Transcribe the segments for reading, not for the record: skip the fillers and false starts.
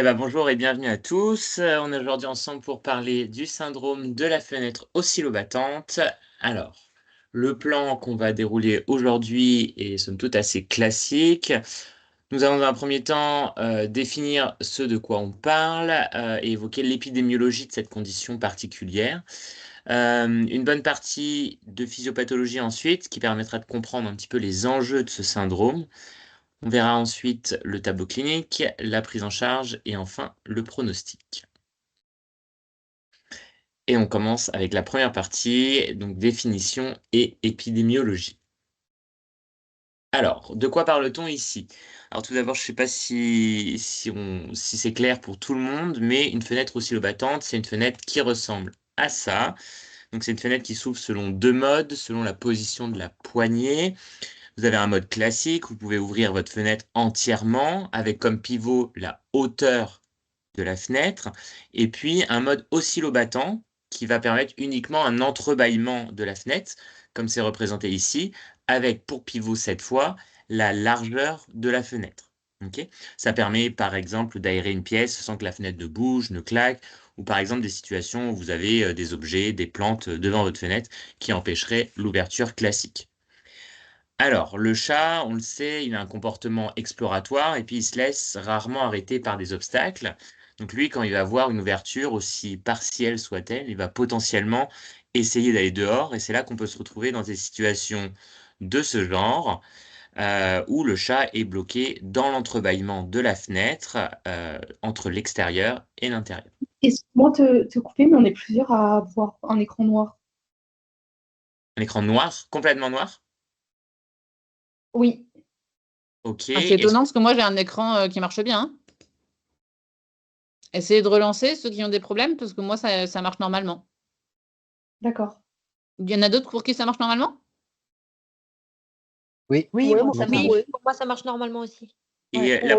Bonjour et bienvenue à tous. On est aujourd'hui ensemble pour parler du syndrome de la fenêtre oscillobattante. Alors, le plan qu'on va dérouler aujourd'hui est somme toute assez classique. Nous allons dans un premier temps définir ce de quoi on parle et évoquer l'épidémiologie de cette condition particulière. Une bonne partie de physiopathologie ensuite, qui permettra de comprendre un petit peu les enjeux de ce syndrome. On verra ensuite le tableau clinique, la prise en charge et enfin le pronostic. Et on commence avec la première partie, donc définition et épidémiologie. Alors, de quoi parle-t-on ici? Alors tout d'abord, je ne sais pas si c'est clair pour tout le monde, mais une fenêtre oscillobattante, c'est une fenêtre qui ressemble à ça. Donc c'est une fenêtre qui s'ouvre selon deux modes, selon la position de la poignée. Vous avez un mode classique, vous pouvez ouvrir votre fenêtre entièrement avec comme pivot la hauteur de la fenêtre, et puis un mode oscillobattant qui va permettre uniquement un entrebâillement de la fenêtre, comme c'est représenté ici, avec pour pivot cette fois la largeur de la fenêtre. Ok. Ça permet par exemple d'aérer une pièce sans que la fenêtre ne bouge, ne claque, ou par exemple des situations où vous avez des objets, des plantes devant votre fenêtre qui empêcheraient l'ouverture classique. Alors, le chat, on le sait, il a un comportement exploratoire et puis il se laisse rarement arrêter par des obstacles. Donc lui, quand il va voir une ouverture, aussi partielle soit-elle, il va potentiellement essayer d'aller dehors et c'est là qu'on peut se retrouver dans des situations de ce genre où le chat est bloqué dans l'entrebâillement de la fenêtre entre l'extérieur et l'intérieur. Excuse-moi de te couper, mais on est plusieurs à avoir un écran noir. Un écran noir, complètement noir. Oui. Ok. Ah, c'est étonnant parce que moi j'ai un écran qui marche bien, hein. Essayez de relancer ceux qui ont des problèmes parce que moi ça marche normalement. D'accord. Il y en a d'autres pour qui ça marche normalement? Oui, Oui, Ouais, moi, moi, ça ça marche. marche. Pour moi, ça marche normalement aussi. Et Ouais.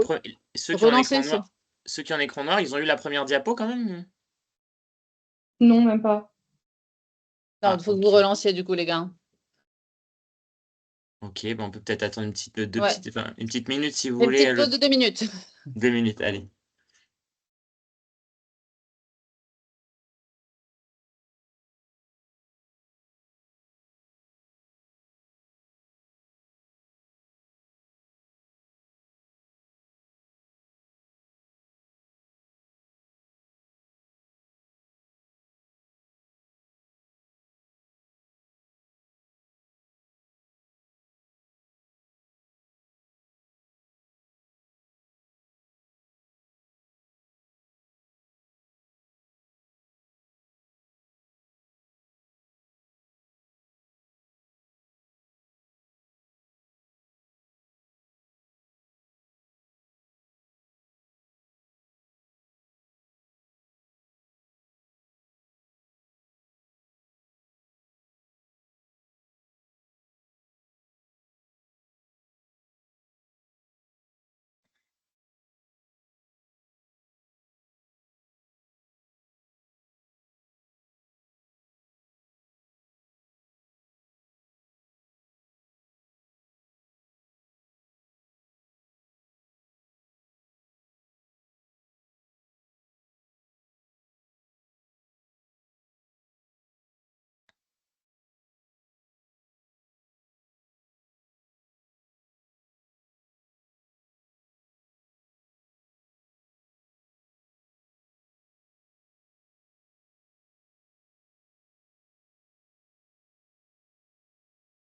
ceux qui ont un écran Relancez ceux. noir, ceux qui ont un écran noir, ils ont eu la première diapo quand même? Non, même pas. Non, Ah, il faut que vous ok. relanciez du coup les gars. Ok, bon, on peut peut-être attendre une petite, Ouais. une petite minute si vous Une voulez. petite pause de 2 minutes. 2 minutes, allez.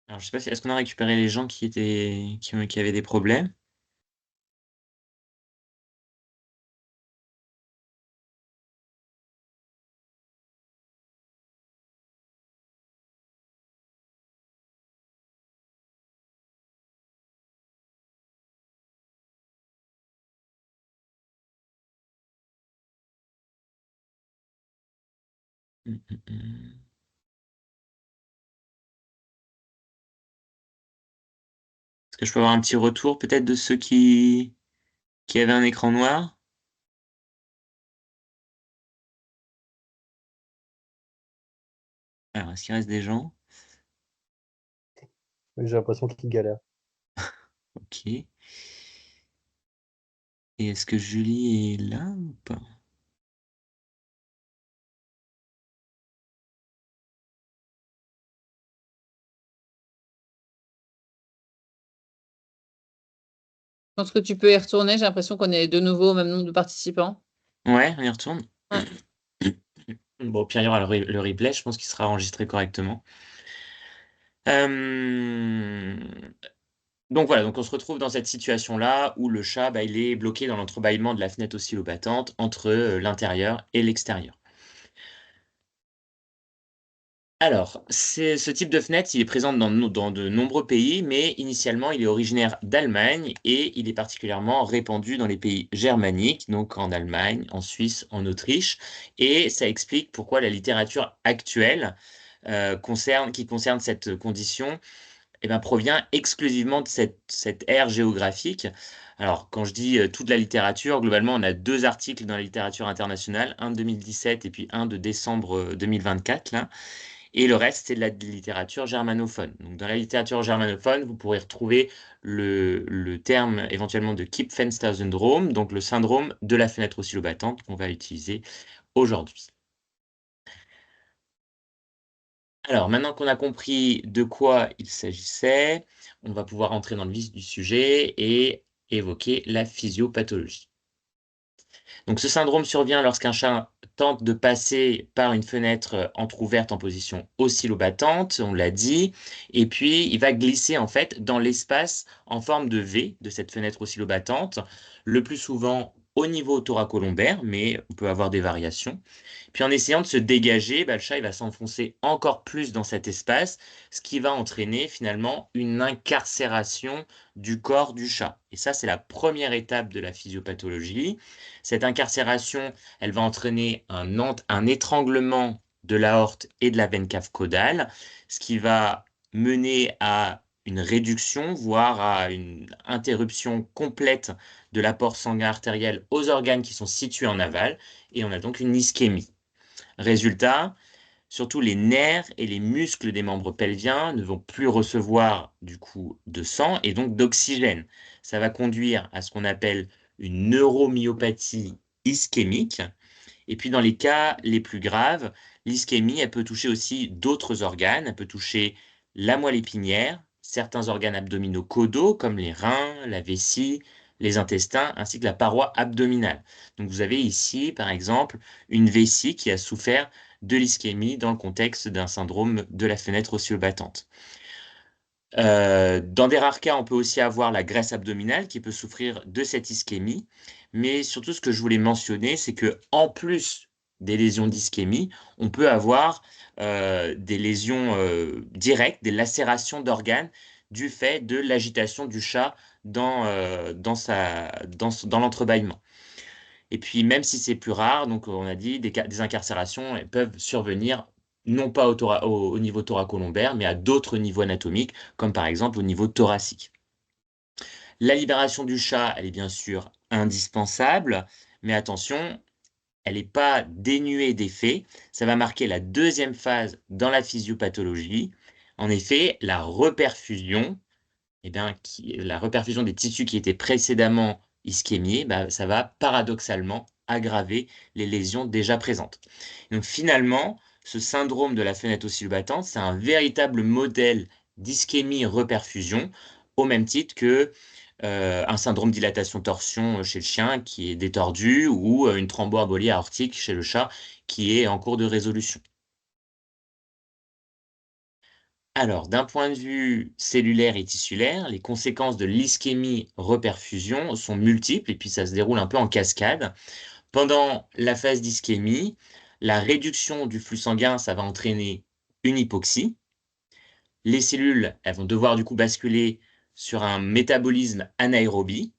Alors, je sais pas si, est-ce qu'on a récupéré les gens qui avaient des problèmes? Hum, hum, hum. Est-ce que je peux avoir un petit retour peut-être de ceux qui avaient un écran noir? Alors, est-ce qu'il reste des gens? j'ai l'impression qu'il galère. Ok. Et est-ce que Julie est là ou pas? Je pense que tu peux y retourner. J'ai l'impression qu'on est de nouveau au même nombre de participants. Ouais, on y retourne. Ouais. Bon, puis il y aura le replay, je pense qu'il sera enregistré correctement. Donc voilà, donc on se retrouve dans cette situation-là où le chat, bah, il est bloqué dans l'entrebâillement de la fenêtre oscillobattante entre l'intérieur et l'extérieur. Alors, ce type de fenêtre, il est présent dans de nombreux pays, mais initialement, il est originaire d'Allemagne et il est particulièrement répandu dans les pays germaniques, donc en Allemagne, en Suisse, en Autriche. Et ça explique pourquoi la littérature actuelle qui concerne cette condition eh ben, provient exclusivement de cette aire géographique. Alors, quand je dis toute la littérature, globalement, on a 2 articles dans la littérature internationale, un de 2017 et puis un de décembre 2024, là. Et le reste, c'est de la littérature germanophone. Donc, dans la littérature germanophone, vous pourrez retrouver le terme éventuellement de Kipfenster syndrome, donc le syndrome de la fenêtre oscillobattante qu'on va utiliser aujourd'hui. Alors, maintenant qu'on a compris de quoi il s'agissait, on va pouvoir entrer dans le vif du sujet et évoquer la physiopathologie. Donc, ce syndrome survient lorsqu'un chat tente de passer par une fenêtre entrouverte en position oscillobattante, on l'a dit, et puis il va glisser en fait dans l'espace en forme de V de cette fenêtre oscillobattante, le plus souvent au niveau thoracolombaire, mais on peut avoir des variations. Puis en essayant de se dégager, bah, le chat il va s'enfoncer encore plus dans cet espace, ce qui va entraîner finalement une incarcération du corps du chat. Et ça, c'est la première étape de la physiopathologie. Cette incarcération, elle va entraîner un étranglement de l'aorte et de la veine cave caudale, ce qui va mener à une réduction, voire à une interruption complète de l'apport sanguin artériel aux organes qui sont situés en aval, et on a donc une ischémie. Résultat, surtout les nerfs et les muscles des membres pelviens ne vont plus recevoir du coup de sang et donc d'oxygène. Ça va conduire à ce qu'on appelle une neuromyopathie ischémique. Et puis dans les cas les plus graves, l'ischémie, elle peut toucher aussi d'autres organes. Elle peut toucher la moelle épinière, certains organes abdominaux caudaux comme les reins, la vessie, les intestins, ainsi que la paroi abdominale. Donc vous avez ici, par exemple, une vessie qui a souffert de l'ischémie dans le contexte d'un syndrome de la fenêtre oscillobattante. Dans des rares cas, on peut aussi avoir la graisse abdominale qui peut souffrir de cette ischémie. Mais surtout, ce que je voulais mentionner, c'est que en plus des lésions d'ischémie, on peut avoir des lésions directes, des lacérations d'organes du fait de l'agitation du chat dans l'entrebâillement. Et puis, même si c'est plus rare, donc on a dit, des incarcérations elles peuvent survenir non pas au niveau thoracolombaire, mais à d'autres niveaux anatomiques, comme par exemple au niveau thoracique. La libération du chat, elle est bien sûr indispensable, mais attention, elle n'est pas dénuée d'effet. Ça va marquer la deuxième phase dans la physiopathologie. En effet, la reperfusion, eh bien, la reperfusion des tissus qui étaient précédemment ischémiés, bah, ça va paradoxalement aggraver les lésions déjà présentes. Donc finalement, ce syndrome de la fenêtre oscillobattante, c'est un véritable modèle d'ischémie-reperfusion, au même titre que un syndrome dilatation-torsion chez le chien qui est détordu ou une thromboembolie aortique chez le chat qui est en cours de résolution. Alors, d'un point de vue cellulaire et tissulaire, les conséquences de l'ischémie-reperfusion sont multiples et puis ça se déroule un peu en cascade. Pendant la phase d'ischémie, la réduction du flux sanguin, ça va entraîner une hypoxie. Les cellules, elles vont devoir du coup basculer sur un métabolisme anaérobie.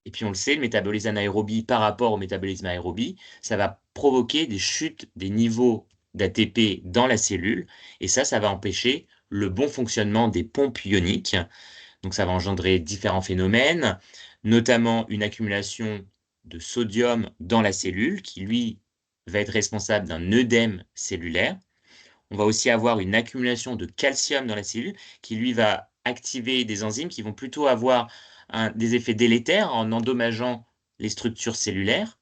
Et puis on le sait, le métabolisme anaérobie par rapport au métabolisme aérobie, ça va provoquer des chutes des niveaux d'ATP dans la cellule. Et ça va empêcher le bon fonctionnement des pompes ioniques. Donc ça va engendrer différents phénomènes, notamment une accumulation de sodium dans la cellule qui, lui, va être responsable d'un œdème cellulaire. On va aussi avoir une accumulation de calcium dans la cellule qui, lui, va activer des enzymes qui vont plutôt avoir des effets délétères en endommageant les structures cellulaires.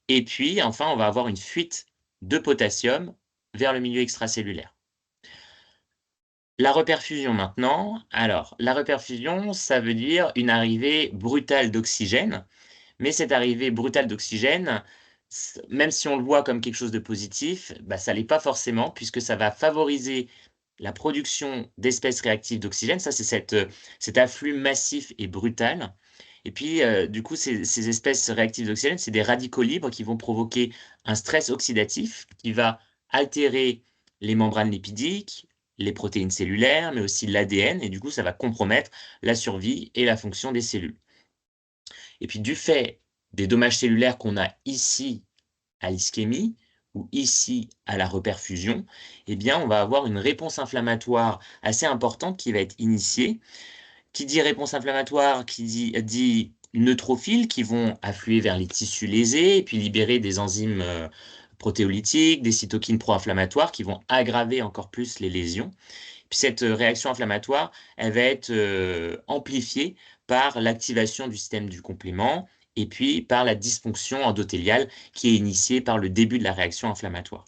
Et puis, enfin, on va avoir une fuite de potassium vers le milieu extracellulaire. La reperfusion maintenant. Alors, la reperfusion, ça veut dire une arrivée brutale d'oxygène. Mais cette arrivée brutale d'oxygène, même si on le voit comme quelque chose de positif, bah, ça ne l'est pas forcément, puisque ça va favoriser la production d'espèces réactives d'oxygène. Ça, c'est cet afflux massif et brutal. Et puis, du coup, ces espèces réactives d'oxygène, c'est des radicaux libres qui vont provoquer un stress oxydatif qui va altérer les membranes lipidiques, les protéines cellulaires, mais aussi l'ADN. Et du coup, ça va compromettre la survie et la fonction des cellules. Et puis, du fait des dommages cellulaires qu'on a ici à l'ischémie ou ici à la reperfusion, eh bien, on va avoir une réponse inflammatoire assez importante qui va être initiée. Qui dit réponse inflammatoire, qui dit neutrophiles qui vont affluer vers les tissus lésés et puis libérer des enzymes protéolytiques, des cytokines pro-inflammatoires qui vont aggraver encore plus les lésions. Puis cette réaction inflammatoire, elle va être amplifiée par l'activation du système du complément et puis par la dysfonction endothéliale qui est initiée par le début de la réaction inflammatoire.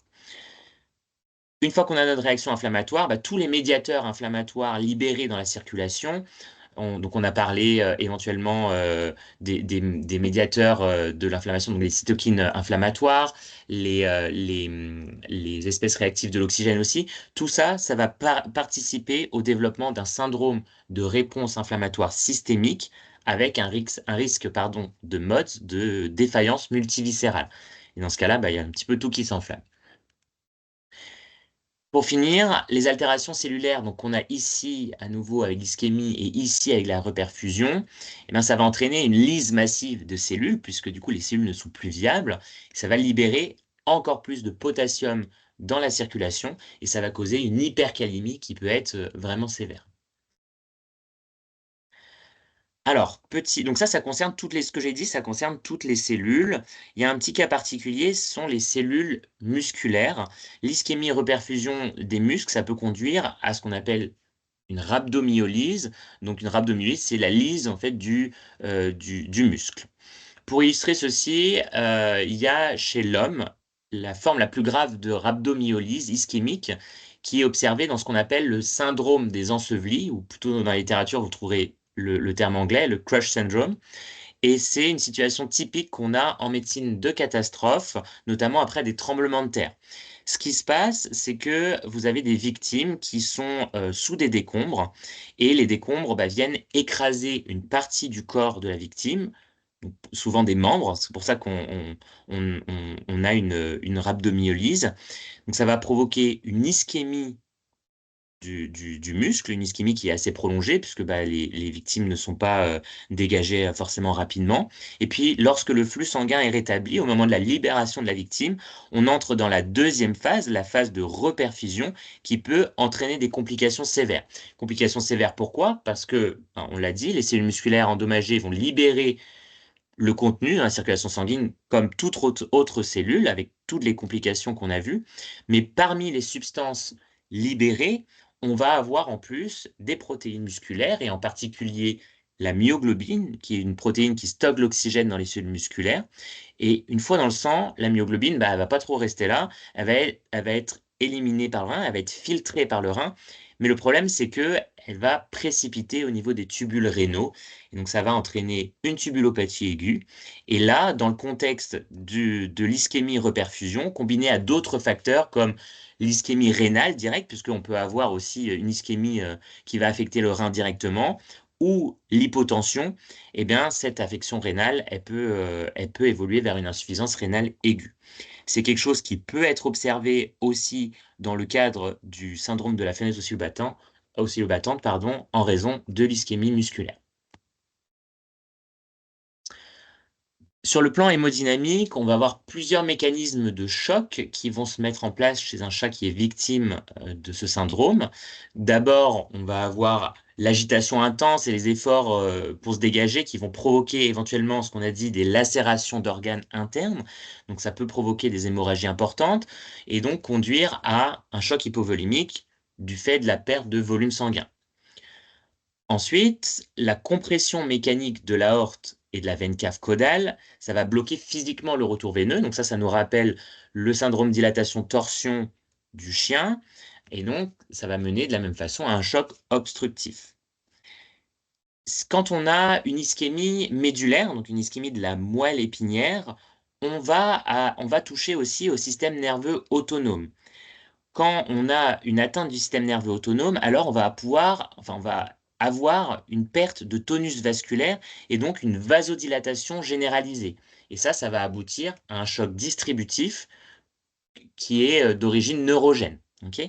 Une fois qu'on a notre réaction inflammatoire, bah, tous les médiateurs inflammatoires libérés dans la circulation, donc on a parlé éventuellement des médiateurs de l'inflammation, donc les cytokines inflammatoires, les espèces réactives de l'oxygène aussi. Tout ça, ça va participer au développement d'un syndrome de réponse inflammatoire systémique avec un risque de MODS, de défaillance multiviscérale. Et dans ce cas-là, bah, il y a un petit peu tout qui s'enflamme. Pour finir, les altérations cellulaires, donc on a ici à nouveau avec l'ischémie et ici avec la reperfusion, eh bien, ça va entraîner une lyse massive de cellules, puisque du coup les cellules ne sont plus viables, ça va libérer encore plus de potassium dans la circulation et ça va causer une hypercalémie qui peut être vraiment sévère. Alors, donc ça concerne ce que j'ai dit, ça concerne toutes les cellules. Il y a un petit cas particulier, ce sont les cellules musculaires. L'ischémie-reperfusion des muscles, ça peut conduire à ce qu'on appelle une rhabdomyolyse. Donc, une rhabdomyolyse, c'est la lyse, en fait, du muscle. Pour illustrer ceci, il y a chez l'homme la forme la plus grave de rhabdomyolyse ischémique qui est observée dans ce qu'on appelle le syndrome des ensevelis, ou plutôt dans la littérature, vous trouverez le terme anglais, le crush syndrome. Et c'est une situation typique qu'on a en médecine de catastrophe, notamment après des tremblements de terre. Ce qui se passe, c'est que vous avez des victimes qui sont sous des décombres, et les décombres viennent écraser une partie du corps de la victime, souvent des membres, c'est pour ça qu'on a une rhabdomyolyse. Donc ça va provoquer une ischémie du muscle, une ischémie qui est assez prolongée, puisque les victimes ne sont pas dégagées forcément rapidement. Et puis, lorsque le flux sanguin est rétabli, au moment de la libération de la victime, on entre dans la deuxième phase, la phase de reperfusion, qui peut entraîner des complications sévères. Complications sévères, pourquoi? Parce que, on l'a dit, les cellules musculaires endommagées vont libérer le contenu dans la circulation sanguine comme toute autre cellule, avec toutes les complications qu'on a vues. Mais parmi les substances libérées, on va avoir en plus des protéines musculaires, et en particulier la myoglobine, qui est une protéine qui stocke l'oxygène dans les cellules musculaires. Et une fois dans le sang, la myoglobine, elle ne va pas trop rester là, elle va être éliminée par le rein, elle va être filtrée par le rein. Mais le problème, c'est qu'elle va précipiter au niveau des tubules rénaux. Et donc, ça va entraîner une tubulopathie aiguë. Et là, dans le contexte de l'ischémie-reperfusion, combinée à d'autres facteurs comme l'ischémie rénale directe, puisqu'on peut avoir aussi une ischémie qui va affecter le rein directement, ou l'hypotension, eh bien, cette affection rénale, elle peut évoluer vers une insuffisance rénale aiguë. C'est quelque chose qui peut être observé aussi dans le cadre du syndrome de la fainéantise oscillobattante, en raison de l'ischémie musculaire. Sur le plan hémodynamique, on va avoir plusieurs mécanismes de choc qui vont se mettre en place chez un chat qui est victime de ce syndrome. D'abord, on va avoir l'agitation intense et les efforts pour se dégager qui vont provoquer éventuellement ce qu'on a dit des lacérations d'organes internes. Donc ça peut provoquer des hémorragies importantes et donc conduire à un choc hypovolimique du fait de la perte de volume sanguin. Ensuite, la compression mécanique de l'aorte et de la veine cave caudale, ça va bloquer physiquement le retour veineux. Donc ça nous rappelle le syndrome dilatation-torsion du chien. Et donc, ça va mener de la même façon à un choc obstructif. Quand on a une ischémie médulaire, donc une ischémie de la moelle épinière, on va toucher aussi au système nerveux autonome. Quand on a une atteinte du système nerveux autonome, alors on va avoir une perte de tonus vasculaire et donc une vasodilatation généralisée. Et ça va aboutir à un choc distributif qui est d'origine neurogène. Ok.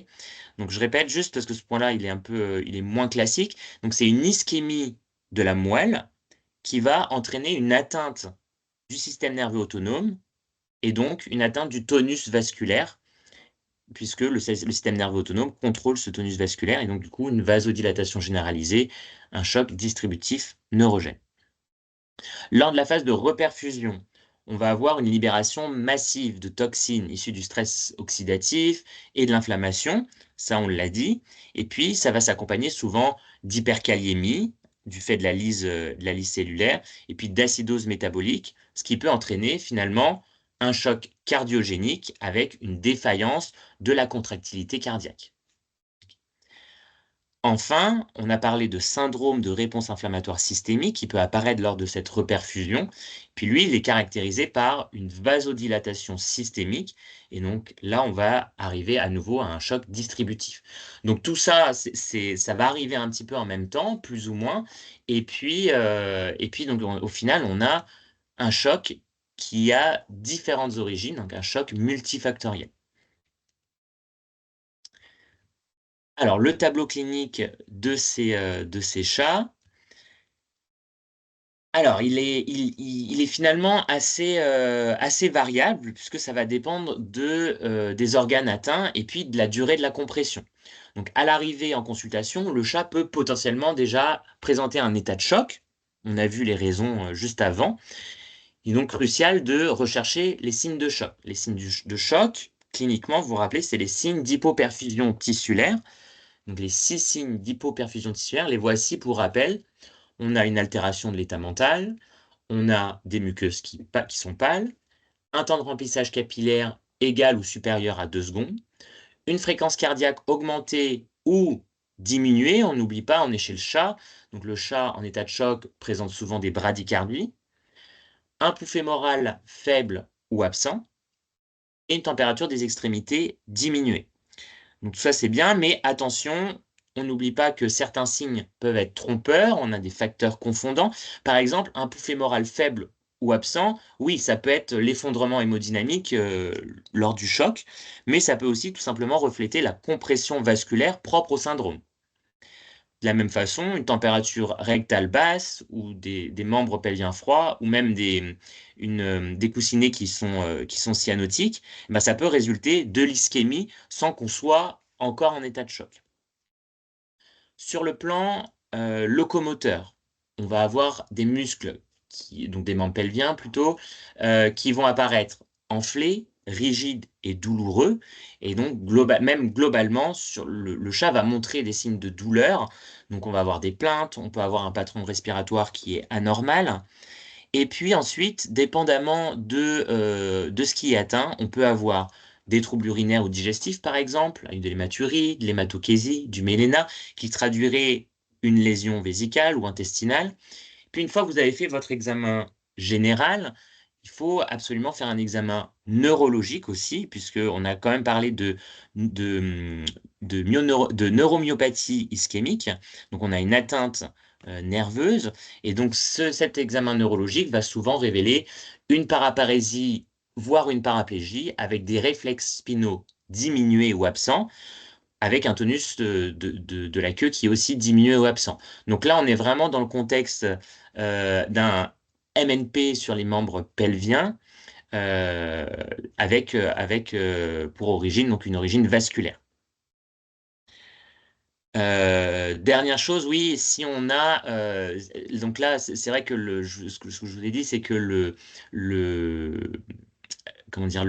Donc je répète juste parce que ce point-là, il est moins classique. Donc c'est une ischémie de la moelle qui va entraîner une atteinte du système nerveux autonome et donc une atteinte du tonus vasculaire, puisque le système nerveux autonome contrôle ce tonus vasculaire et donc du coup une vasodilatation généralisée, un choc distributif neurogène. Lors de la phase de reperfusion, on va avoir une libération massive de toxines issues du stress oxydatif et de l'inflammation, ça on l'a dit, et puis ça va s'accompagner souvent d'hyperkaliémie, du fait de la lyse cellulaire, et puis d'acidose métabolique, ce qui peut entraîner finalement un choc cardiogénique avec une défaillance de la contractilité cardiaque. Enfin, on a parlé de syndrome de réponse inflammatoire systémique qui peut apparaître lors de cette reperfusion. Puis lui, il est caractérisé par une vasodilatation systémique. Et donc là, on va arriver à nouveau à un choc distributif. Donc tout ça, ça va arriver un petit peu en même temps, plus ou moins. Et puis donc, au final, on a un choc qui a différentes origines, donc un choc multifactoriel. Alors, le tableau clinique de ces chats, alors il est finalement assez variable, puisque ça va dépendre des organes atteints et puis de la durée de la compression. Donc, à l'arrivée en consultation, le chat peut potentiellement déjà présenter un état de choc. On a vu les raisons juste avant. Il est donc crucial de rechercher les signes de choc. Les signes de choc, cliniquement, vous vous rappelez, c'est les signes d'hypoperfusion tissulaire. Donc les 6 signes d'hypoperfusion tissulaire, les voici pour rappel. On a une altération de l'état mental, on a des muqueuses qui sont pâles, un temps de remplissage capillaire égal ou supérieur à 2 secondes, une fréquence cardiaque augmentée ou diminuée, on n'oublie pas, on est chez le chat, donc le chat en état de choc présente souvent des bradycardies, un pouls fémoral faible ou absent, et une température des extrémités diminuée. Donc tout ça c'est bien, mais attention, on n'oublie pas que certains signes peuvent être trompeurs, on a des facteurs confondants. Par exemple, un pouls fémoral faible ou absent, oui, ça peut être l'effondrement hémodynamique lors du choc, mais ça peut aussi tout simplement refléter la compression vasculaire propre au syndrome. De la même façon, une température rectale basse ou des membres pelviens froids ou même des coussinets qui sont cyanotiques, bah, ça peut résulter de l'ischémie sans qu'on soit encore en état de choc. Sur le plan locomoteur, on va avoir des muscles, donc des membres pelviens plutôt, qui vont apparaître enflés, rigides et douloureux. Et donc, même globalement, le chat va montrer des signes de douleur. Donc, on va avoir des plaintes, on peut avoir un patron respiratoire qui est anormal. Et puis ensuite, dépendamment de ce qui est atteint, on peut avoir des troubles urinaires ou digestifs, par exemple, avec de l'hématurie, de l'hématochézie, du méléna, qui traduirait une lésion vésicale ou intestinale. Puis une fois que vous avez fait votre examen général, il faut absolument faire un examen neurologique aussi, puisqu'on a quand même parlé de neuromyopathie ischémique. Donc on a une atteinte nerveuse. Et donc cet examen neurologique va souvent révéler une paraparésie, voire une paraplégie, avec des réflexes spinaux diminués ou absents, avec un tonus de la queue qui est aussi diminué ou absent. Donc là, on est vraiment dans le contexte d'un MNP sur les membres pelviens, euh, avec pour origine, donc une origine vasculaire. Dernière chose, oui, si on a, donc là, c'est vrai que ce que je vous ai dit, c'est que comment dire,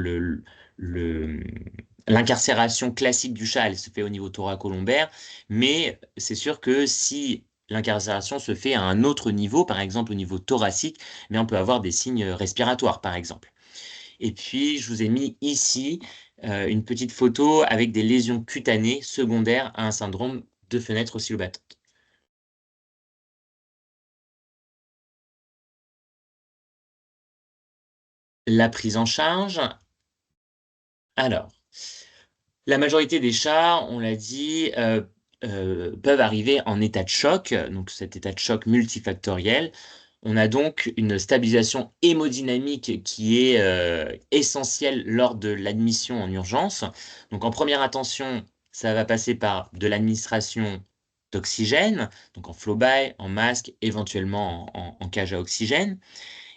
l'incarcération classique du chat, elle se fait au niveau thoracolombaire, mais c'est sûr que si l'incarcération se fait à un autre niveau, par exemple au niveau thoracique, mais on peut avoir des signes respiratoires, par exemple. Et puis, je vous ai mis ici une petite photo avec des lésions cutanées secondaires à un syndrome de fenêtre oscillobattante. La prise en charge. Alors, la majorité des chats, on l'a dit, peuvent arriver en état de choc, donc cet état de choc multifactoriel. On a donc une stabilisation hémodynamique qui est essentielle lors de l'admission en urgence. Donc en première attention, ça va passer par de l'administration d'oxygène, donc en flow-by, en masque, éventuellement en cage à oxygène.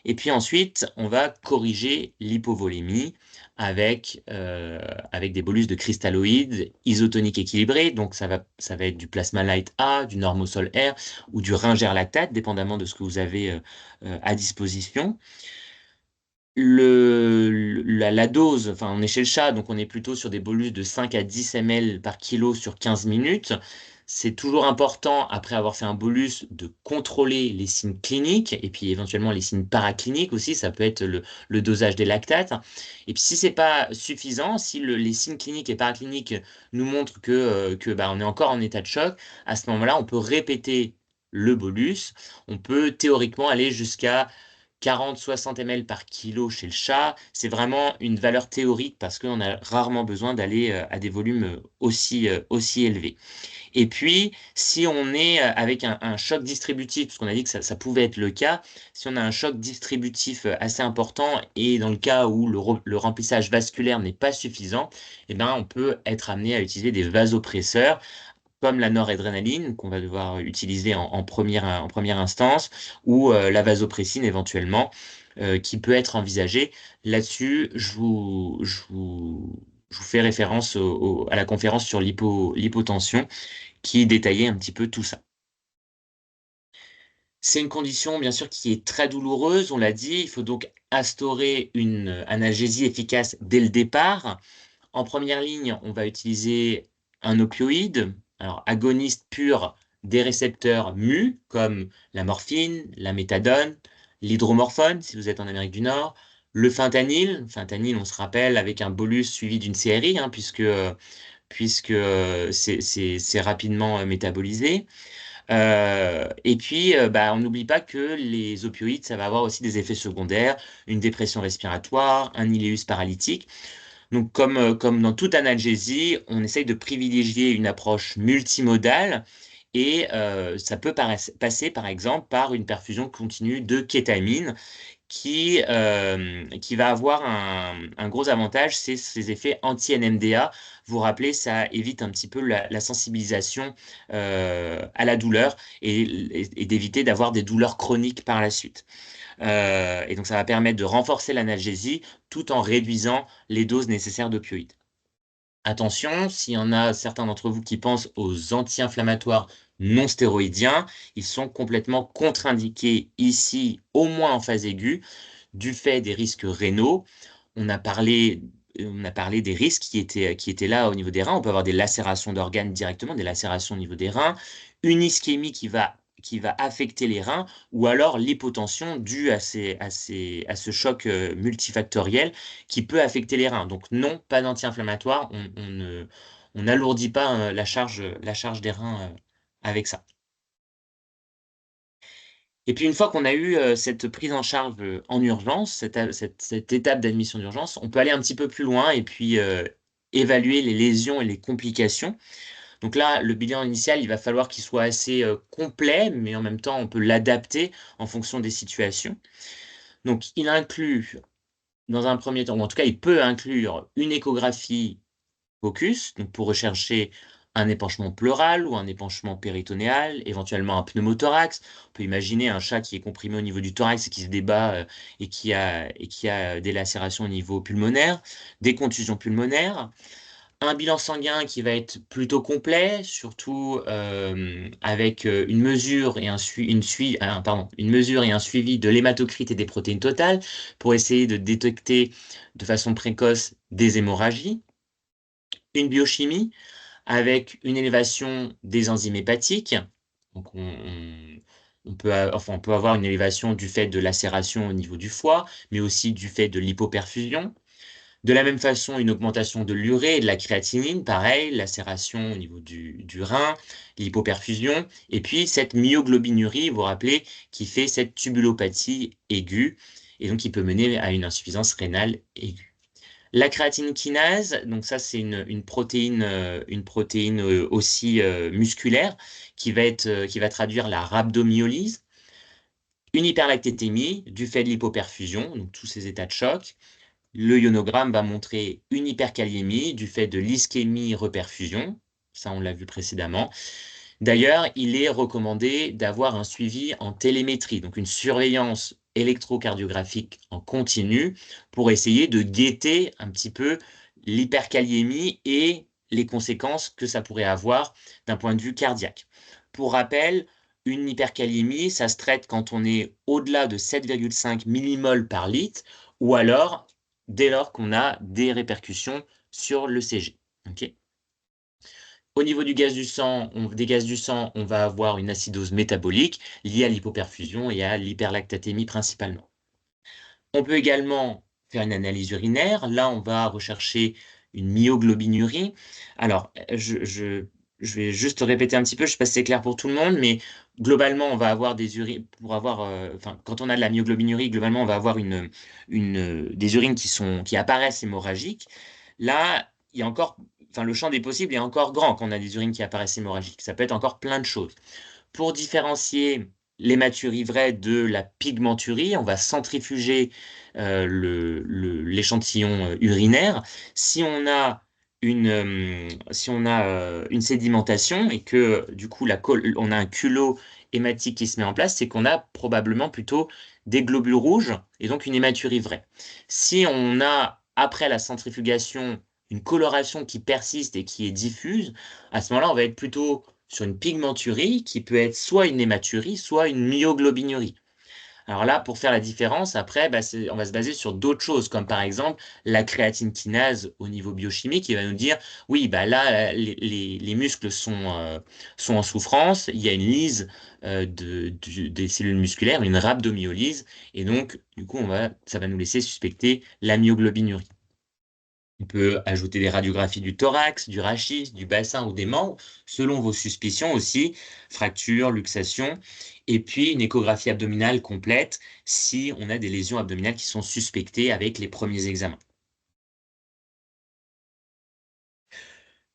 Et puis ensuite, on va corriger l'hypovolémie avec des bolus de cristalloïdes isotoniques équilibrés. Donc ça va être du plasma light A, du normosol R ou du ringer lactate, dépendamment de ce que vous avez à disposition. La dose, enfin on est chez le chat, donc on est plutôt sur des bolus de 5 à 10 ml par kilo sur 15 minutes. C'est toujours important, après avoir fait un bolus, de contrôler les signes cliniques et puis éventuellement les signes paracliniques aussi. Ça peut être le dosage des lactates. Et puis si c'est pas suffisant, si les signes cliniques et paracliniques nous montrent que on est encore en état de choc, à ce moment-là, on peut répéter le bolus. On peut théoriquement aller jusqu'à 40-60 ml par kilo chez le chat. C'est vraiment une valeur théorique parce qu'on a rarement besoin d'aller à des volumes aussi élevés. Et puis, si on est avec un choc distributif, parce qu'on a dit que ça pouvait être le cas, si on a un choc distributif assez important et dans le cas où le remplissage vasculaire n'est pas suffisant, eh ben, on peut être amené à utiliser des vasopresseurs comme la noradrénaline qu'on va devoir utiliser en première instance ou la vasopressine éventuellement qui peut être envisagée. Là-dessus, je vous fais référence à la conférence sur l'hypotension qui détaillait un petit peu tout ça. C'est une condition, bien sûr, qui est très douloureuse, on l'a dit. Il faut donc instaurer une analgésie efficace dès le départ. En première ligne, on va utiliser un opioïde, alors agoniste pur des récepteurs mu, comme la morphine, la méthadone, l'hydromorphone, si vous êtes en Amérique du Nord, le fentanyl. Fentanyl, on se rappelle, avec un bolus suivi d'une CRI, hein, puisque c'est rapidement métabolisé. Et puis, on n'oublie pas que les opioïdes, ça va avoir aussi des effets secondaires, une dépression respiratoire, un iléus paralytique. Donc, comme dans toute analgésie, on essaye de privilégier une approche multimodale et ça peut passer, par exemple, par une perfusion continue de kétamine qui va avoir un gros avantage, c'est ses effets anti-NMDA. Vous vous rappelez, ça évite un petit peu la sensibilisation à la douleur et d'éviter d'avoir des douleurs chroniques par la suite. Et donc ça va permettre de renforcer l'analgésie tout en réduisant les doses nécessaires d'opioïdes. Attention, s'il y en a certains d'entre vous qui pensent aux anti-inflammatoires non stéroïdiens, ils sont complètement contre-indiqués ici, au moins en phase aiguë, du fait des risques rénaux. On a parlé, on a parlé des risques qui étaient là au niveau des reins. On peut avoir des lacérations d'organes directement, des lacérations au niveau des reins, une ischémie qui va affecter les reins, ou alors l'hypotension due à ce choc multifactoriel qui peut affecter les reins. Donc non, pas d'anti-inflammatoire, on n'alourdit pas la charge des reins avec ça. Et puis une fois qu'on a eu cette prise en charge en urgence, cette étape d'admission d'urgence, on peut aller un petit peu plus loin et puis évaluer les lésions et les complications. Donc là, le bilan initial, il va falloir qu'il soit assez complet, mais en même temps, on peut l'adapter en fonction des situations. Donc il inclut, dans un premier temps, ou en tout cas, il peut inclure une échographie focus, donc pour rechercher un épanchement pleural ou un épanchement péritonéal, éventuellement un pneumothorax. On peut imaginer un chat qui est comprimé au niveau du thorax et qui se débat et qui a des lacérations au niveau pulmonaire, des contusions pulmonaires. Un bilan sanguin qui va être plutôt complet, surtout avec une mesure et une mesure et un suivi de l'hématocrite et des protéines totales pour essayer de détecter de façon précoce des hémorragies. Une biochimie avec une élévation des enzymes hépatiques Donc, on peut avoir une élévation du fait de lacération au niveau du foie, mais aussi du fait de l'hypoperfusion. De la même façon, une augmentation de l'urée et de la créatinine, pareil, lacération au niveau du rein, l'hypoperfusion, et puis cette myoglobinurie, vous vous rappelez, qui fait cette tubulopathie aiguë, et donc qui peut mener à une insuffisance rénale aiguë. La créatine kinase, donc ça c'est une protéine aussi musculaire qui va traduire la rhabdomyolyse, une hyperlactétémie du fait de l'hypoperfusion, donc tous ces états de choc. Le ionogramme va montrer une hyperkaliémie du fait de l'ischémie-reperfusion. Ça, on l'a vu précédemment. D'ailleurs, il est recommandé d'avoir un suivi en télémétrie, donc une surveillance électrocardiographique en continu pour essayer de guetter un petit peu l'hyperkaliémie et les conséquences que ça pourrait avoir d'un point de vue cardiaque. Pour rappel, une hyperkaliémie, ça se traite quand on est au-delà de 7,5 millimoles par litre ou alors dès lors qu'on a des répercussions sur le CG. Okay. Au niveau du gaz du sang, des gaz du sang, on va avoir une acidose métabolique liée à l'hypoperfusion et à l'hyperlactatémie principalement. On peut également faire une analyse urinaire. Là, on va rechercher une myoglobinurie. Alors, je vais juste répéter un petit peu, je ne sais pas si c'est clair pour tout le monde, mais globalement, on va avoir des urines, quand on a de la myoglobinurie, globalement, on va avoir des urines qui apparaissent hémorragiques. Là, il y a encore, le champ des possibles est encore grand quand on a des urines qui apparaissent hémorragiques. Ça peut être encore plein de choses. Pour différencier l'hématurie vraie de la pigmenturie, on va centrifuger l'échantillon urinaire. Si on a une sédimentation et que du coup on a un culot hématique qui se met en place, c'est qu'on a probablement plutôt des globules rouges et donc une hématurie vraie. Si on a après la centrifugation une coloration qui persiste et qui est diffuse, à ce moment-là, on va être plutôt sur une pigmenturie qui peut être soit une hématurie, soit une myoglobinurie. Alors là, pour faire la différence, après, on va se baser sur d'autres choses, comme par exemple la créatine kinase au niveau biochimique, qui va nous dire, oui, là, les muscles sont en souffrance, il y a une lyse des cellules musculaires, une rhabdomyolyse, et donc, du coup, ça va nous laisser suspecter la myoglobinurie. On peut ajouter des radiographies du thorax, du rachis, du bassin ou des membres, selon vos suspicions aussi, fractures, luxations, et puis une échographie abdominale complète si on a des lésions abdominales qui sont suspectées avec les premiers examens.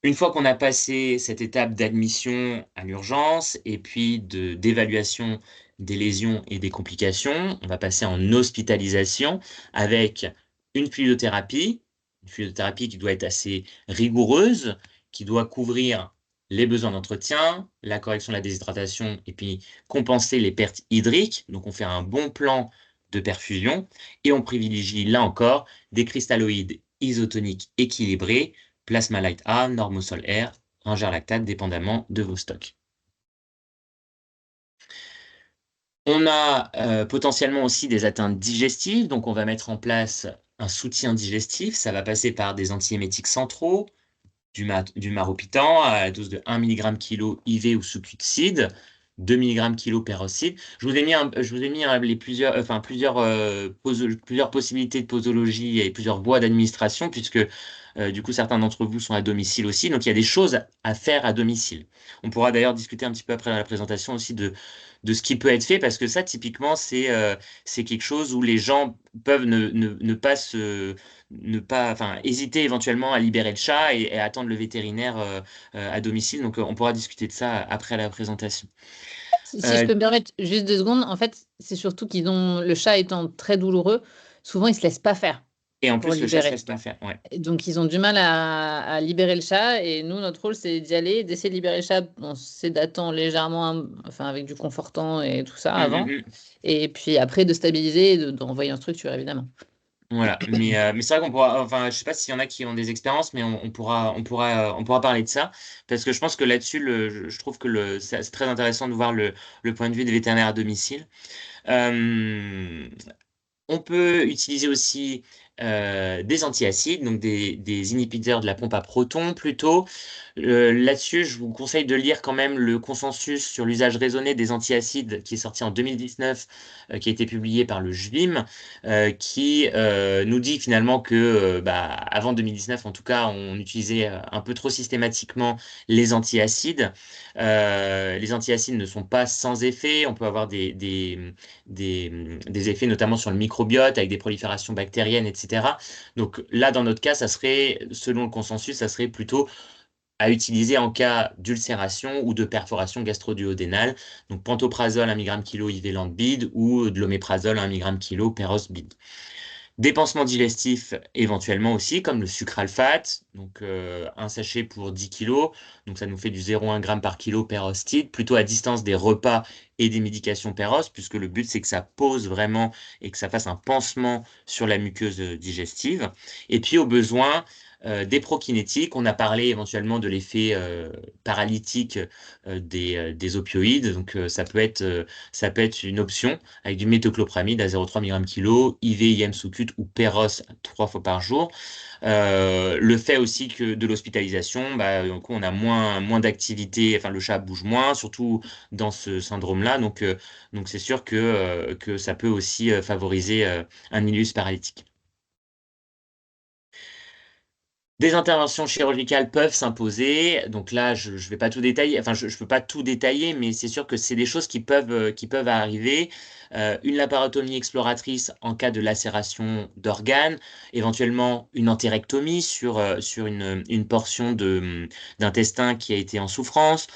Une fois qu'on a passé cette étape d'admission à l'urgence et puis d'évaluation des lésions et des complications, on va passer en hospitalisation avec une fluidothérapie qui doit être assez rigoureuse, qui doit couvrir les besoins d'entretien, la correction de la déshydratation et puis compenser les pertes hydriques. Donc on fait un bon plan de perfusion et on privilégie là encore des cristalloïdes isotoniques équilibrés, plasma light A, normosol R, ingère lactate, dépendamment de vos stocks. On a potentiellement aussi des atteintes digestives, donc on va mettre en place un soutien digestif. Ça va passer par des antiémétiques centraux, du maropitant à la dose de 1 mg kg IV ou sous-cuticide, 2 mg kg peroxyde. Je vous ai mis plusieurs possibilités de posologie et plusieurs voies d'administration, puisque du coup, certains d'entre vous sont à domicile aussi. Donc, il y a des choses à faire à domicile. On pourra d'ailleurs discuter un petit peu après dans la présentation aussi de ce qui peut être fait, parce que ça, typiquement, c'est quelque chose où les gens peuvent hésiter éventuellement à libérer le chat et attendre le vétérinaire à domicile. Donc, on pourra discuter de ça après la présentation. Si je peux me permettre juste 2 secondes, en fait, c'est surtout le chat étant très douloureux, souvent, il ne se laisse pas faire Et en pour plus, le chat ne se libérer. laisse pas faire. Ouais. Et donc, ils ont du mal à libérer le chat. Et nous, notre rôle, c'est d'y aller, d'essayer de libérer le chat en sédatant légèrement, avec du confortant et tout ça avant. Et puis après, de stabiliser et d'envoyer en structure, évidemment. Voilà, mais c'est vrai qu'on pourra, je sais pas s'il y en a qui ont des expériences, mais on pourra parler de ça, parce que je pense que là-dessus, je trouve que c'est très intéressant de voir le point de vue des vétérinaires à domicile. On peut utiliser aussi des antiacides, donc des inhibiteurs de la pompe à protons plutôt. Là-dessus, je vous conseille de lire quand même le consensus sur l'usage raisonné des antiacides qui est sorti en 2019, qui a été publié par le JVIM, qui nous dit finalement que avant 2019, en tout cas, on utilisait un peu trop systématiquement les antiacides. Les antiacides ne sont pas sans effet. On peut avoir des effets notamment sur le microbiote avec des proliférations bactériennes, etc. Donc là, dans notre cas, ça serait, selon le consensus, ça serait plutôt à utiliser en cas d'ulcération ou de perforation gastro-duodénale. Donc pantoprazole 1 mg/kg IV Lambide ou de l'oméprazole 1 mg/kg Peros Bide. Des pansements digestifs éventuellement aussi, comme le sucralfate, donc un sachet pour 10 kg, donc ça nous fait du 0,1 g par kilo Perostide, plutôt à distance des repas et des médications Peros, puisque le but c'est que ça pose vraiment et que ça fasse un pansement sur la muqueuse digestive. Et puis au besoin, des prokinétiques, on a parlé éventuellement de l'effet paralytique des opioïdes, donc ça peut être une option avec du méthoclopramide à 0,3 mg/kg, IV, IM sous-cut ou Péros 3 fois par jour. Le fait aussi que de l'hospitalisation, du coup, on a moins d'activité, enfin le chat bouge moins, surtout dans ce syndrome-là, donc c'est sûr que ça peut aussi favoriser un illus paralytique. Des interventions chirurgicales peuvent s'imposer. Donc là, je ne vais pas tout détailler. Enfin, je ne peux pas tout détailler, mais c'est sûr que c'est des choses qui peuvent arriver. Une laparotomie exploratrice en cas de lacération d'organes, éventuellement une entérectomie sur une portion d'intestin qui a été en souffrance,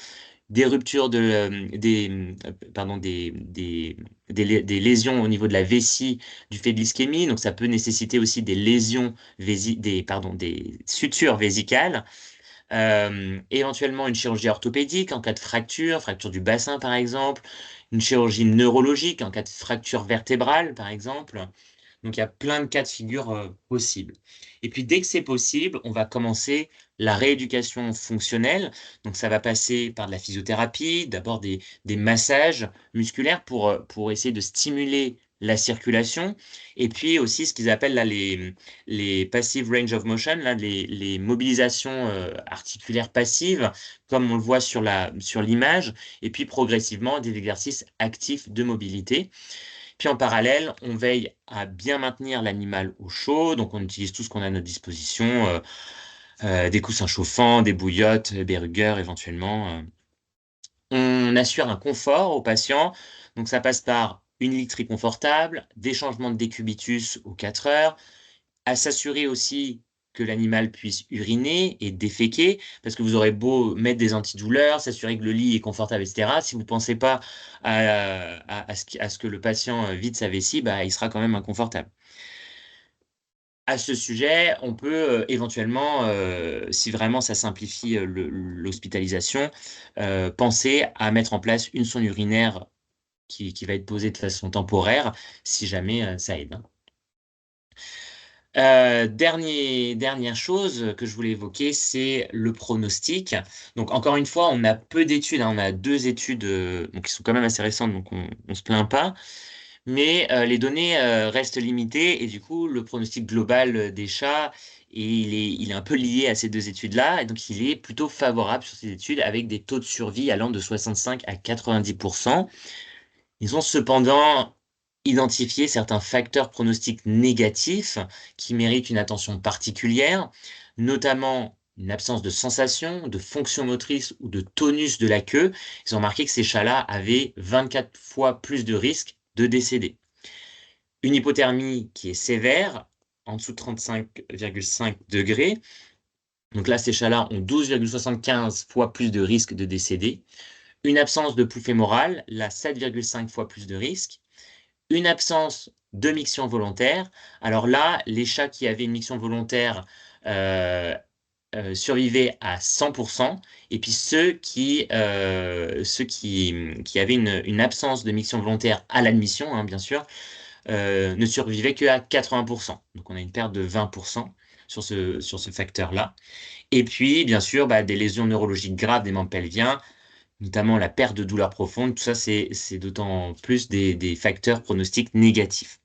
des ruptures des lésions au niveau de la vessie du fait de l'ischémie. Donc ça peut nécessiter aussi des lésions des sutures vésicales. Éventuellement une chirurgie orthopédique en cas de fracture du bassin par exemple, une chirurgie neurologique en cas de fracture vertébrale par exemple. Donc il y a plein de cas de figure possibles. Et puis dès que c'est possible, on va commencer la rééducation fonctionnelle. Donc ça va passer par de la physiothérapie, d'abord des massages musculaires pour essayer de stimuler la circulation, et puis aussi ce qu'ils appellent là les passive range of motion, là, les mobilisations articulaires passives, comme on le voit sur l'image, et puis progressivement des exercices actifs de mobilité. Puis en parallèle, on veille à bien maintenir l'animal au chaud, donc on utilise tout ce qu'on a à notre disposition, des coussins chauffants, des bouillottes, des rugueurs éventuellement. On assure un confort au patient, donc ça passe par une literie confortable, des changements de décubitus aux 4 heures, à s'assurer aussi que l'animal puisse uriner et déféquer, parce que vous aurez beau mettre des antidouleurs, s'assurer que le lit est confortable, etc. Si vous ne pensez pas à ce que le patient vide sa vessie, il sera quand même inconfortable. À ce sujet, on peut éventuellement, si vraiment ça simplifie l'hospitalisation, penser à mettre en place une sonde urinaire qui va être posée de façon temporaire, si jamais ça aide, hein. Dernière chose que je voulais évoquer, c'est le pronostic. Donc encore une fois, on a peu d'études, hein. On a 2 études donc qui sont quand même assez récentes, donc on se plaint pas. Mais les données restent limitées et du coup, le pronostic global des chats, il est un peu lié à ces 2 études-là. Et donc, il est plutôt favorable sur ces études avec des taux de survie allant de 65 à 90%. Ils ont cependant identifié certains facteurs pronostiques négatifs qui méritent une attention particulière, notamment une absence de sensation, de fonction motrice ou de tonus de la queue. Ils ont remarqué que ces chats-là avaient 24 fois plus de risques de décéder. Une hypothermie qui est sévère, en dessous de 35,5 degrés. Donc là, ces chats-là ont 12,75 fois plus de risques de décéder. Une absence de pouls fémoral, là, 7,5 fois plus de risques. Une absence de miction volontaire. Alors là, les chats qui avaient une miction volontaire survivaient à 100%, et puis ceux qui avaient une absence de miction volontaire à l'admission, hein, bien sûr, ne survivaient qu'à 80%. Donc on a une perte de 20% sur ce facteur-là. Et puis, bien sûr, des lésions neurologiques graves des membres pelviens, notamment la perte de douleur profonde, tout ça, c'est d'autant plus des facteurs pronostiques négatifs.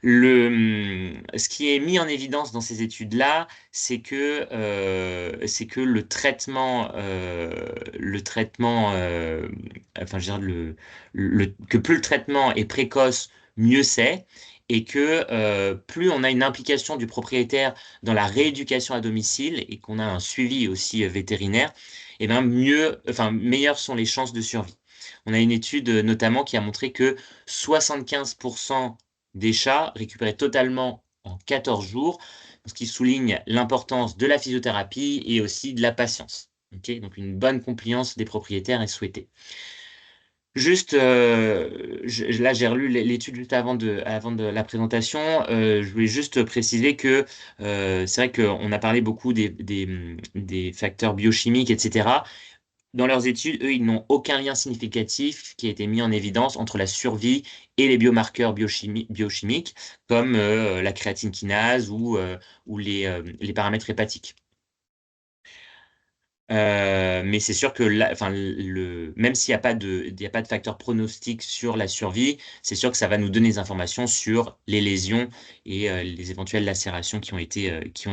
Ce qui est mis en évidence dans ces études-là, c'est que enfin, je veux dire, que plus le traitement est précoce, mieux c'est, et que plus on a une implication du propriétaire dans la rééducation à domicile et qu'on a un suivi aussi vétérinaire, et bien enfin, meilleures sont les chances de survie. On a une étude notamment qui a montré que 75% des chats récupérés totalement en 14 jours, ce qui souligne l'importance de la physiothérapie et aussi de la patience. Ok, donc une bonne compliance des propriétaires est souhaitée. Juste, là j'ai relu l'étude juste avant de la présentation. Je voulais juste préciser que c'est vrai qu'on a parlé beaucoup des facteurs biochimiques, etc. Dans leurs études, eux, ils n'ont aucun lien significatif qui a été mis en évidence entre la survie et les biomarqueurs biochimiques, comme la créatine kinase ou les paramètres hépatiques. Mais c'est sûr que enfin, même s'il n'y a pas il y a pas de facteur pronostic sur la survie, c'est sûr que ça va nous donner des informations sur les lésions et les éventuelles lacérations qui ont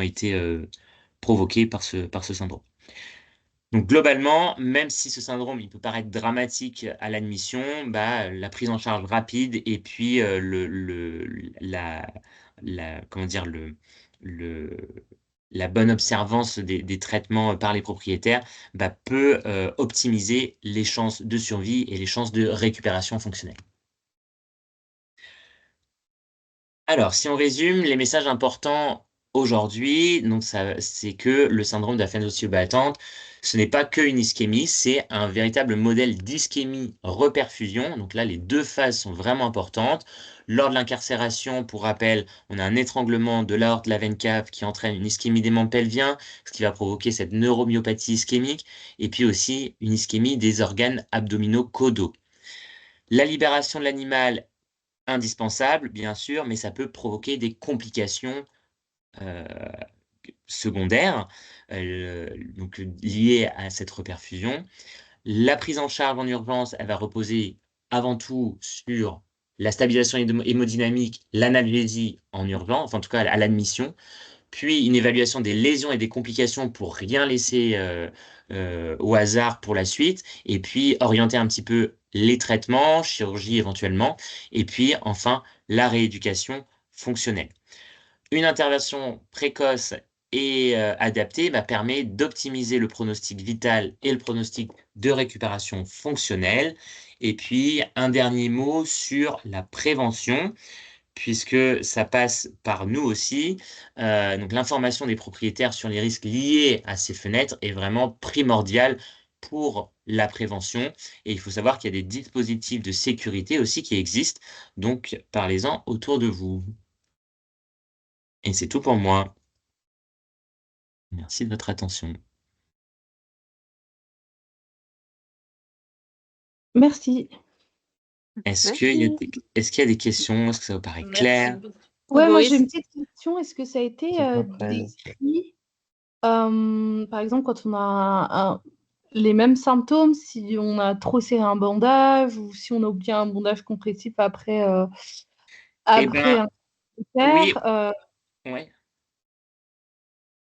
été provoquées par ce syndrome. Donc globalement, même si ce syndrome il peut paraître dramatique à l'admission, bah, la prise en charge rapide et puis comment dire, le, la bonne observance des traitements par les propriétaires bah, peut optimiser les chances de survie et les chances de récupération fonctionnelle. Alors, si on résume, les messages importants aujourd'hui, donc c'est que le syndrome de la phénose oscillobattante, ce n'est pas qu'une ischémie, c'est un véritable modèle d'ischémie-reperfusion. Donc là, les deux phases sont vraiment importantes. Lors de l'incarcération, pour rappel, on a un étranglement de l'aorte de la veine cave qui entraîne une ischémie des membres pelviens, ce qui va provoquer cette neuromyopathie ischémique, et puis aussi une ischémie des organes abdominaux caudaux. La libération de l'animal indispensable, bien sûr, mais ça peut provoquer des complications euh, secondaires donc, liées à cette reperfusion. La prise en charge en urgence, elle va reposer avant tout sur la stabilisation hémodynamique, l'analgésie en urgence, enfin en tout cas à l'admission, puis une évaluation des lésions et des complications pour rien laisser au hasard pour la suite, et puis orienter un petit peu les traitements, chirurgie éventuellement, et puis enfin la rééducation fonctionnelle. Une intervention précoce et adaptée permet d'optimiser le pronostic vital et le pronostic de récupération fonctionnelle. Et puis, un dernier mot sur la prévention puisque ça passe par nous aussi. Donc l'information des propriétaires sur les risques liés à ces fenêtres est vraiment primordiale pour la prévention. Et il faut savoir qu'il y a des dispositifs de sécurité aussi qui existent. Donc parlez-en autour de vous. Et c'est tout pour moi. Merci de votre attention. Merci. Est-ce qu'il y a des questions? Est-ce que ça vous paraît clair? Ouais, moi Boris, j'ai une petite question. Est-ce que ça a été décrit, par exemple, quand on a les mêmes symptômes, si on a trop serré un bandage ou si on a oublié un bandage compressif après, Eh ben, un oui, concert, ouais.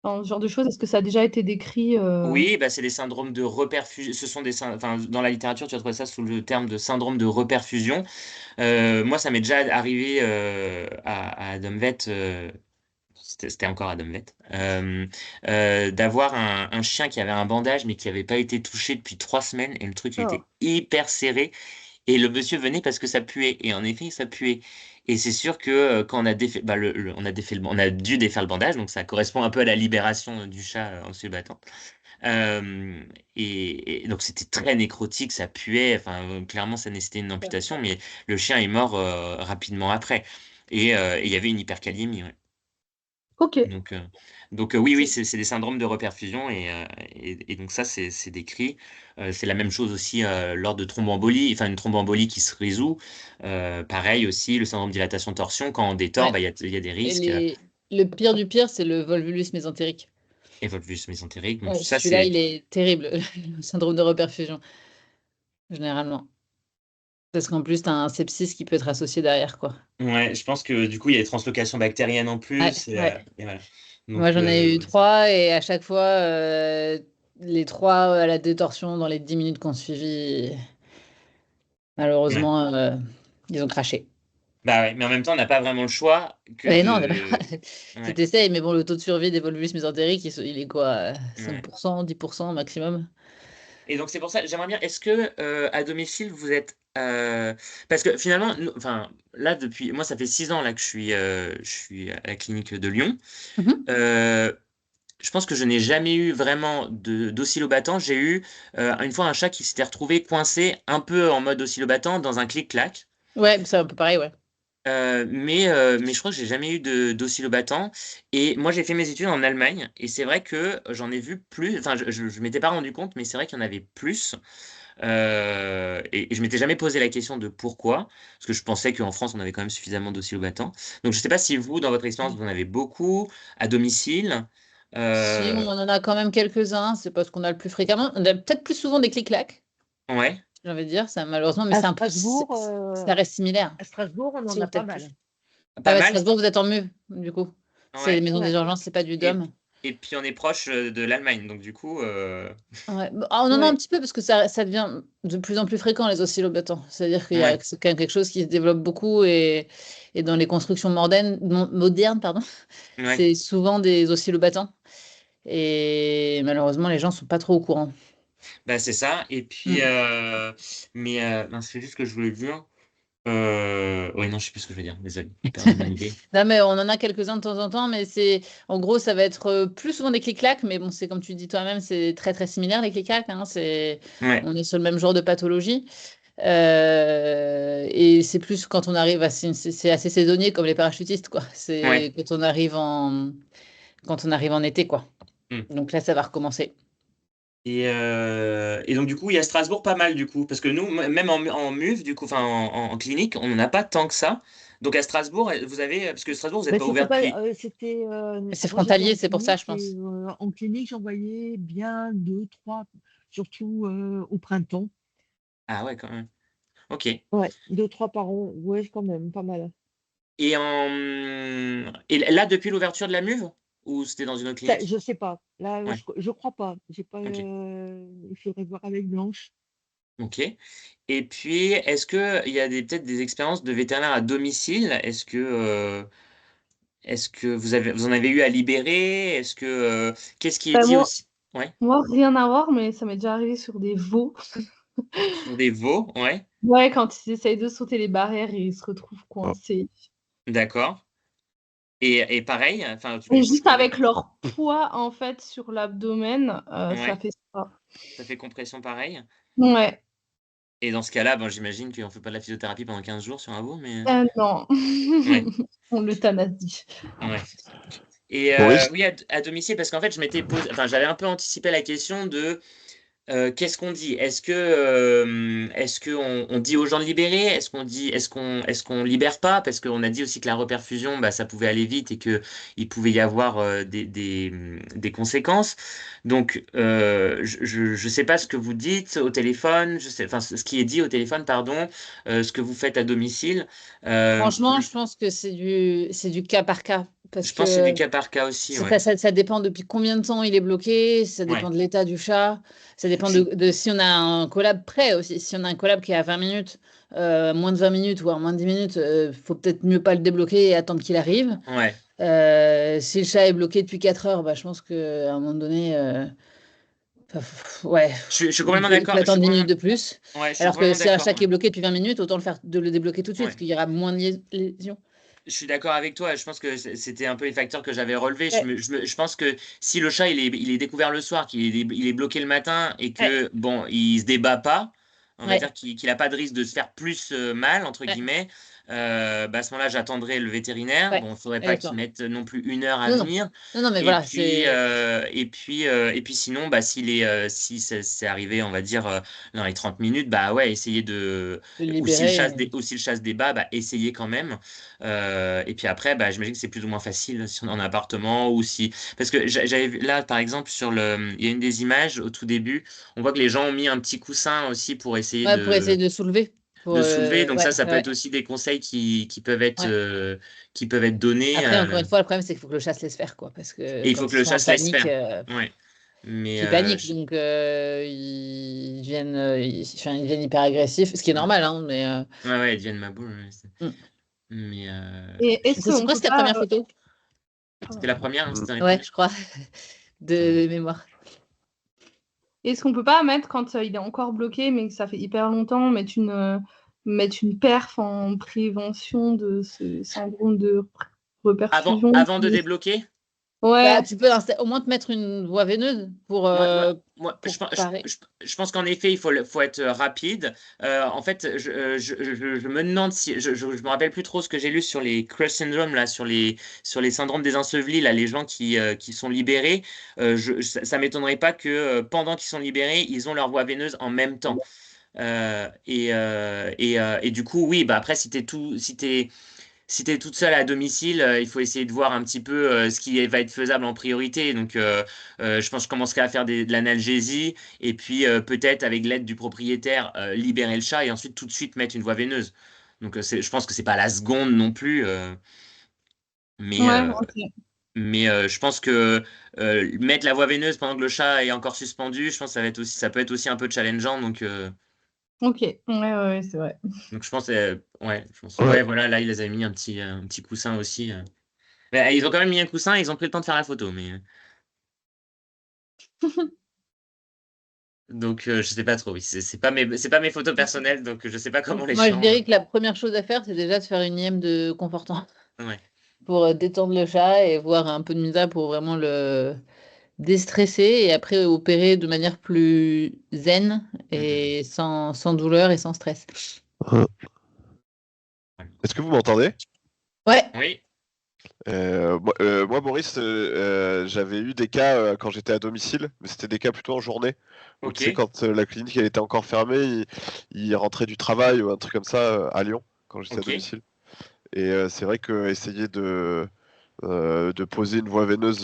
ce genre de choses, est-ce que ça a déjà été décrit Oui, bah, c'est des syndromes de reperfusion. Ce sont enfin, dans la littérature, tu vas trouver ça sous le terme de syndrome de reperfusion. Moi, ça m'est déjà arrivé à Adam Vet, c'était encore Adam Vet, d'avoir un chien qui avait un bandage mais qui n'avait pas été touché depuis 3 semaines et le truc il était hyper serré et le monsieur venait parce que ça puait et en effet ça puait. Et c'est sûr que quand on a défait, on a dû défaire le bandage, donc ça correspond un peu à la libération du chat en se battant. Euh, et donc c'était très nécrotique, ça puait, enfin clairement ça nécessitait une amputation, mais le chien est mort rapidement après. Et il y avait une hypercalémie. Ouais. Ok. Donc oui, c'est des syndromes de reperfusion et donc ça c'est décrit. C'est la même chose aussi lors de thromboembolie, enfin une thromboembolie qui se résout. Pareil aussi, le syndrome de dilatation-torsion, quand on détord, ouais. il y a des risques. Et le pire du pire, c'est le volvulus mésentérique. Et volvulus mésentérique, donc Ouais, tout ça celui-là, c'est il est terrible, le syndrome de reperfusion, généralement. Parce qu'en plus, tu as un sepsis qui peut être associé derrière, quoi. Ouais, je pense que du coup, il y a des translocations bactériennes en Ouais, plus. ouais. Et voilà. Moi, Donc, j'en ai eu ouais, 3 et à chaque fois, les 3 à la détorsion dans les 10 minutes qu'on suivi, ouais. malheureusement, ils ont craché. Bah ouais, mais en même temps, on n'a pas vraiment le choix que Mais non, on a pas de. tu Ouais, t'essayes, mais bon, le taux de survie des volvulus mésentériques, il est quoi? ouais. 5%, 10% maximum? Et donc c'est pour ça, j'aimerais bien, est-ce que à domicile vous êtes, parce que finalement, enfin là depuis, moi ça fait 6 ans là que je suis à la clinique de Lyon. Mmh. Euh, je pense que je n'ai jamais eu vraiment d'oscillobattant. J'ai eu une fois un chat qui s'était retrouvé coincé un peu en mode oscillobattant dans un clic-clac. Ouais, c'est un peu pareil, ouais. Mais je crois que j'ai jamais eu d'oscillobattant. Et moi, j'ai fait mes études en Allemagne. Et c'est vrai que j'en ai vu plus. Enfin, je m'étais pas rendu compte, mais c'est vrai qu'il y en avait plus. Et je m'étais jamais posé la question de pourquoi. Parce que je pensais qu'en France, on avait quand même suffisamment d'oscillobattants. Donc, je sais pas si vous, dans votre expérience, vous en avez beaucoup à domicile. Si, on Euh, en a quand même quelques-uns, c'est pas ce qu'on a le plus fréquemment. On a peut-être plus souvent des clics-clacs, ouais, j'ai envie de dire, ça malheureusement, mais À c'est un peu Strasbourg, ça reste similaire. à Strasbourg, on Si, en ou a pas peut-être mal. plus. Ah pas ouais, mal. Strasbourg, vous êtes en MUV, du coup. C'est les Ouais. maisons des Ouais. urgences, c'est pas du Et, DOM. et puis, on est proche de l'Allemagne. Donc, du coup, Ouais. Ah, on en a un Ouais. petit peu parce que ça devient de plus en plus fréquent, les oscillobattants. C'est-à-dire ouais, c'est quand même quelque chose qui se développe beaucoup et dans les constructions modernes, pardon, ouais. c'est souvent des oscillobattants. Et malheureusement, les gens sont pas trop au courant. Bah, c'est ça. Et puis, Mm. mais mince, c'est juste ce que je voulais dire. Ouais, non, je sais plus ce que je veux dire. Désolé, j'ai perdu mon idée. Non, mais on en a quelques-uns de temps en temps, mais en gros, ça va être plus souvent des clics-clacs, mais bon, c'est comme tu dis toi-même, c'est très très similaire les clics-clacs, hein, Ouais, on est sur le même genre de pathologie. Et c'est plus quand on arrive c'est assez saisonnier comme les parachutistes, quoi. ouais. C'est quand on arrive en été, quoi. Hmm. Donc là, ça va recommencer. Et donc, du coup, il y a Strasbourg pas mal, du coup. Parce que nous, même en MUV, du coup, enfin, en clinique, on n'en a pas tant que ça. Donc, à Strasbourg, vous avez. Parce que Strasbourg, vous n'êtes Mais pas c'était ouvert pas, depuis. c'était. C'est Moi, j'étais frontalier, en c'est pour ça, je clinique et pense. en clinique, j'en voyais bien deux, trois, surtout au printemps. Ah ouais, quand même. Ok. Ouais, deux, trois par an. Ouais, quand même, pas mal. Et là, depuis l'ouverture de la MUV? Ou c'était dans une autre Ça, clinique? je sais pas. Là, Ouais, je crois pas. J'ai pas. ok. Il faudrait voir avec Blanche. Ok. Et puis, est-ce qu'il y a peut-être des expériences de vétérinaire à domicile? Est-ce que vous en avez eu à libérer? Qu'est-ce qui est Ben, dit moi, aussi? Ouais. moi, rien à voir, mais ça m'est déjà arrivé sur des veaux. Sur des veaux, ouais. Ouais, quand ils essayent de sauter les barrières et ils se retrouvent coincés. D'accord. Et pareil, enfin, Et du coup, tu juste peux. avec leur poids, en fait, sur l'abdomen, ça Ouais, fait ça. ça fait compression pareil. Ouais. Et dans ce cas-là, bon, j'imagine qu'on fait pas de la physiothérapie pendant 15 jours sur un veau, mais. Non. Ouais, On l'euthanasie. ouais. Et Oui, oui, à domicile, parce qu'en fait, je m'étais posé, enfin, j'avais un peu anticipé la question de qu'est-ce qu'on dit? Est-ce qu'on dit aux gens de libérer? Est-ce qu'on libère pas? Parce qu'on a dit aussi que la reperfusion, bah, ça pouvait aller vite et que il pouvait y avoir des conséquences. Donc, je sais pas ce que vous dites au téléphone, enfin, ce qui est dit au téléphone, pardon, ce que vous faites à domicile. Euh, Franchement, je pense que c'est du cas par cas. Parce je pense que c'est du que cas par cas aussi, ça, ouais. ça- ça dépend depuis combien de temps il est bloqué, ça dépend Ouais. de l'état du chat, ça dépend Je de si on a un collab prêt aussi. Si on a un collab qui est à 20 minutes, moins de 20 minutes, voire moins de 10 minutes, faut peut-être mieux pas le débloquer et attendre qu'il arrive. Ouais. Si le chat est bloqué depuis 4 heures, bah, je pense qu'à un moment donné, ouais, Je suis il complètement faut, il faut d'accord. Je suis attendre 10 minutes complètement, de plus. ouais, je suis Alors que complètement si un d'accord. chat qui Ouais. est bloqué depuis 20 minutes, autant de le débloquer tout de suite, parce Ouais. qu'il y aura moins de lésions. Je suis d'accord avec toi. Je pense que c'était un peu les facteurs que j'avais relevés. Ouais, Je pense que si le chat il est découvert le soir, qu'il est bloqué le matin et ouais, que bon, il se débat pas, on va dire ouais, qu'il a pas de risque de se faire plus mal entre ouais, guillemets. Bah, à ce moment-là, j'attendrai le vétérinaire. ouais. Bon, il faudrait pas qu'il D'accord. mette non plus 1 heure à Non, non. venir. Non, non, mais Et voilà, puis, c'est sinon, bah, si c'est arrivé, on va dire, dans les 30 minutes, bah ouais, essayer de le ou si le libérer. chat se débat, bah, essayer quand même. Et puis après, bah, j'imagine que c'est plus ou moins facile si on est en appartement ou si. Parce que j'avais vu là, par exemple, il y a une des images au tout début, on voit que les gens ont mis un petit coussin aussi pour essayer Ouais, pour essayer de. de soulever. de soulever. Donc ça peut ouais. être aussi des conseils qui peuvent être, Ouais. qui peuvent être donnés. Après, encore une fois, le problème, c'est qu'il faut que le chat se laisse faire, quoi. Parce que Et il faut quand que ils le sont chat en se laisse panique, faire. Ouais. Mais ils paniquent, donc ils deviennent, enfin, ils deviennent hyper agressifs, ce qui est normal, hein, mais... ouais, ils deviennent ma boule. Mm. Mais Et est-ce C'est qu'on quoi, peut c'était ta pas... première photo? c'était la première, hein, c'était dans les Ouais, premières. je crois, de mémoire. Est-ce qu'on peut pas mettre, quand il est encore bloqué, mais que ça fait hyper longtemps, mettre une perf en prévention de ce syndrome de reperfusion? Avant de débloquer? Ouais, Bah, tu peux au moins te mettre une voie veineuse pour parer. Je pense qu'en effet, faut être rapide. En fait, je me demande si je me rappelle plus trop ce que j'ai lu sur les crush syndrome là, sur les syndromes des ensevelis là, les gens qui sont libérés. Ça m'étonnerait pas que pendant qu'ils sont libérés, ils ont leur voie veineuse en même temps. Et du coup, oui, bah après, si t'es toute seule à domicile, il faut essayer de voir un petit peu ce qui va être faisable en priorité. Donc, je pense que je commencerai à faire de l'analgésie et puis peut-être avec l'aide du propriétaire libérer le chat et ensuite tout de suite mettre une voie veineuse. Donc, je pense que c'est pas la seconde non plus, mais ouais, ok. je pense que mettre la voie veineuse pendant que le chat est encore suspendu, je pense que ça peut être aussi un peu challengeant. Donc, Ok, ouais, c'est vrai. je pense, Ouais. ouais, voilà, là, ils les avaient mis un petit coussin aussi. Mais, ils ont quand même mis un coussin, ils ont pris le temps de faire la photo, mais donc je sais pas trop. Oui, c'est pas mes photos personnelles, donc je sais pas comment les Moi, je gens. dirais que la première chose à faire, c'est déjà de faire une IM de confortant Ouais. pour détendre le chat et voir un peu de musa pour vraiment le déstresser et après opérer de manière plus zen et sans douleur et sans stress. Est-ce que vous m'entendez? Ouais. Oui. Moi, Maurice, j'avais eu des cas quand j'étais à domicile, mais c'était des cas plutôt en journée. Où, tu sais, Ok. quand la clinique elle était encore fermée, il rentrait du travail ou un truc comme ça à Lyon, quand j'étais à Ok. domicile. Et c'est vrai que essayer de poser une voie veineuse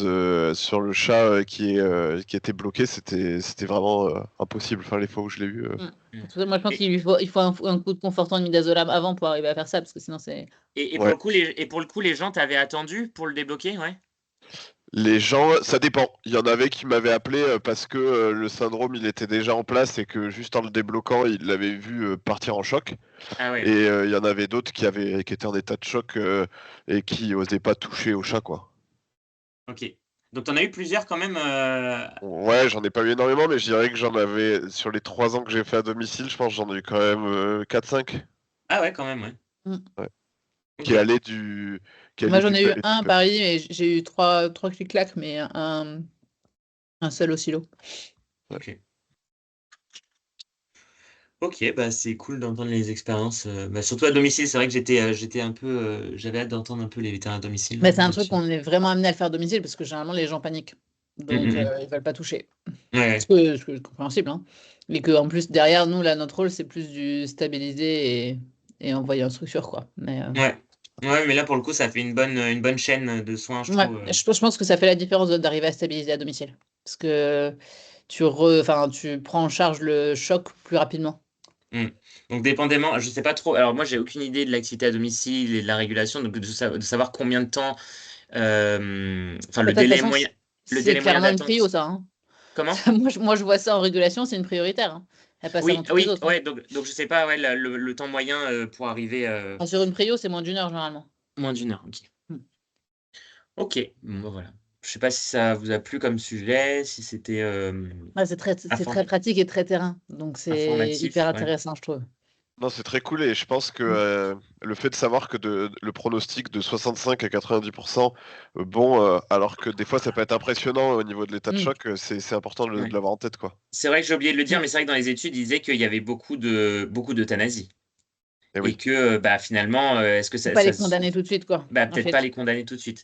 sur le chat qui était bloqué, c'était vraiment impossible. Enfin, les fois où je l'ai eu. C'est pour ça, moi, je pense qu'il faut un coup de confortant de midazolam avant pour arriver à faire ça, parce que sinon c'est... Et Ouais. pour le coup, les gens t'avaient attendu pour le débloquer, ouais. Les gens, ça dépend. Il y en avait qui m'avaient appelé parce que le syndrome il était déjà en place et que juste en le débloquant, ils l'avaient vu partir en choc. Ah ouais. Et il y en avait d'autres qui étaient en état de choc et qui osaient pas toucher au chat, quoi. Ok. Donc t'en as eu plusieurs quand même. Ouais, j'en ai pas eu énormément, mais je dirais que j'en avais, sur les 3 ans que j'ai fait à domicile, je pense que j'en ai eu quand même 4-5. Ah ouais, quand même, ouais. Ouais. Ok. Qui allaient du. Moi, j'en ai eu et un à Paris, et j'ai eu trois clic-clac, mais un seul oscillo. Ok. Ok, bah c'est cool d'entendre les expériences. Bah, surtout à domicile, c'est vrai que j'étais un peu, j'avais hâte d'entendre un peu les vétérinaires à domicile. Mais c'est un truc qu'on est vraiment amené à le faire à domicile parce que généralement les gens paniquent. Donc ils veulent pas toucher. Ouais. Ce que est compréhensible. Hein. Mais qu'en plus, derrière nous, là, notre rôle, c'est plus du stabiliser et envoyer un truc sûr, quoi. Mais, Ouais. Ouais, mais là pour le coup, ça fait une bonne chaîne de soins, je ouais, trouve. je pense que ça fait la différence d'arriver à stabiliser à domicile. Parce que tu prends en charge le choc plus rapidement. Donc dépendamment, je sais pas trop. Alors moi, j'ai aucune idée de l'activité à domicile et de la régulation, donc de savoir combien de temps, enfin De le toute délai façon, moyen, le c'est délai moyen clairement une prio, d'attente. ça. Hein. Comment? Moi, je vois ça en régulation, c'est une prioritaire. Hein. Elle passe avant Oui, toutes les oui, autres. Hein. ouais. Donc je sais pas, ouais, le temps moyen pour arriver Sur une prio, c'est moins d'1 heure, généralement. moins d'une heure. Ok. Hmm. Ok. Bon, bah, voilà. Je sais pas si ça vous a plu comme sujet, si c'était Ouais, c'est très pratique et très terrain. Donc, c'est hyper informatif. Ouais. intéressant, je trouve. Non, c'est très cool et je pense que le fait de savoir que le pronostic de 65 à 90%, alors que des fois ça peut être impressionnant au niveau de l'état de Mm. choc, c'est important de Ouais. l'avoir en tête, quoi. C'est vrai que j'ai oublié de le dire, Mm. mais c'est vrai que dans les études, ils disaient qu'il y avait beaucoup d'euthanasie. Et Et oui. que bah finalement, est-ce que Faut ça, pas les condamner tout de suite, quoi. bah, En peut-être pas fait. les condamner tout de suite.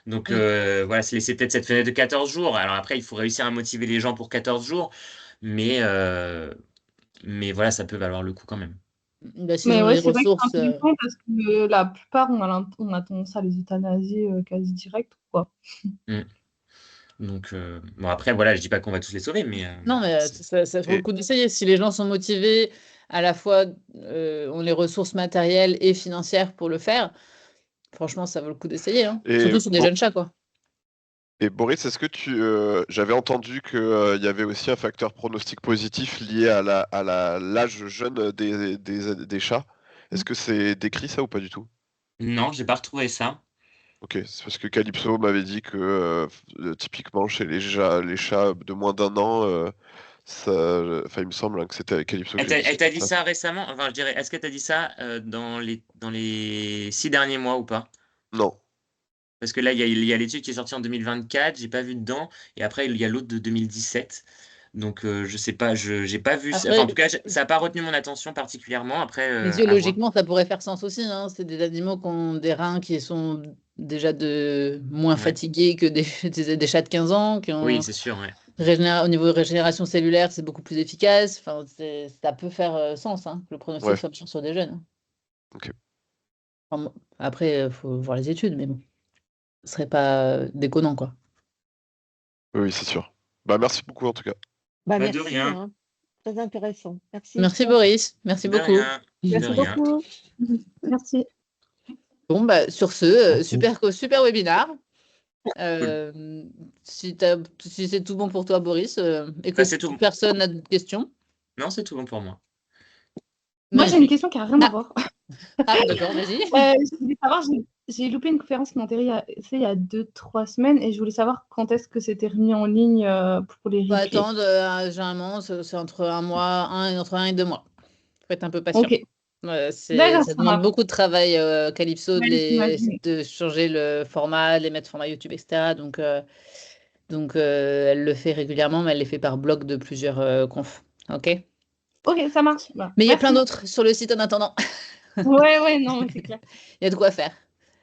Donc Mm. voilà, se laisser peut-être cette fenêtre de 14 jours. Alors après, il faut réussir à motiver les gens pour 14 jours, mais, voilà, ça peut valoir le coup quand même. Bah, s'ils Mais ont ouais, les c'est vrai que c'est ressources. intéressant parce que la plupart, on a tendance à les euthanasier quasi direct, quoi. Mm. Donc bon, après, voilà, je dis pas qu'on va tous les sauver, mais Non, mais ça vaut le Et coup d'essayer. Si les gens sont motivés à la fois ont les ressources matérielles et financières pour le faire, franchement, ça vaut le coup d'essayer. Hein. Surtout sur des jeunes chats, quoi. Et Boris, est-ce que j'avais entendu qu'il y avait aussi un facteur pronostic positif lié à l'âge jeune des chats. Est-ce que c'est décrit ça ou pas du tout? Non, j'ai pas retrouvé ça. Ok, c'est parce que Calypso m'avait dit que typiquement chez les chats de moins d'1 an, il me semble hein, que c'était avec Calypso que Elle t'a dit ça. ça récemment? Enfin, je dirais, est-ce qu'elle t'a dit ça dans les 6 derniers mois ou pas? Non. Parce que là, il y a l'étude qui est sortie en 2024, j'ai pas vu dedans, et après, il y a l'autre de 2017. Donc, je sais pas, j'ai pas vu ça. Après, Enfin, en tout cas, ça n'a pas retenu mon attention particulièrement. Après, à voir. physiologiquement, ça pourrait faire sens aussi. Hein. C'est des animaux qui ont des reins qui sont déjà moins Ouais. fatigués que des chats de 15 ans. Qui ont Oui, c'est sûr, ouais. au niveau de régénération cellulaire, c'est beaucoup plus efficace. Enfin, ça peut faire sens hein, que le pronostic soit meilleur sur des jeunes. Hein. Ok. Enfin, après, il faut voir les études, mais bon, ce serait pas déconnant, quoi. Oui, c'est sûr. Bah, merci beaucoup en tout cas. Bah, Bah, de merci, rien. hein. Très intéressant. Merci. Merci Boris, merci De beaucoup. rien. De Merci rien. beaucoup. Merci. Bon, bah, sur ce, super webinar. Si c'est tout bon pour toi, Boris, et que c'est tout. personne n'a de questions. Non, c'est tout bon pour moi. Moi, j'ai une question qui n'a rien à voir. Ah, d'accord, vas-y. Je voulais savoir, j'ai loupé une conférence qui m'intéressait il y a 2-3 semaines et je voulais savoir quand est-ce que c'était remis en ligne pour les Faut replays. attendre, généralement, c'est entre entre 1 et 2 mois. Faut être un peu patient. Ok. Ça ça demande marche. beaucoup de travail, Calypso, Ouais, j'imagine. de changer le format, de les mettre format YouTube, etc. Donc, elle le fait régulièrement, mais elle les fait par bloc de plusieurs confs. Ok. Ok, ça marche. Bah, Mais il y a merci. plein d'autres sur le site en attendant. Ouais, non, mais c'est clair. Il y a de quoi faire.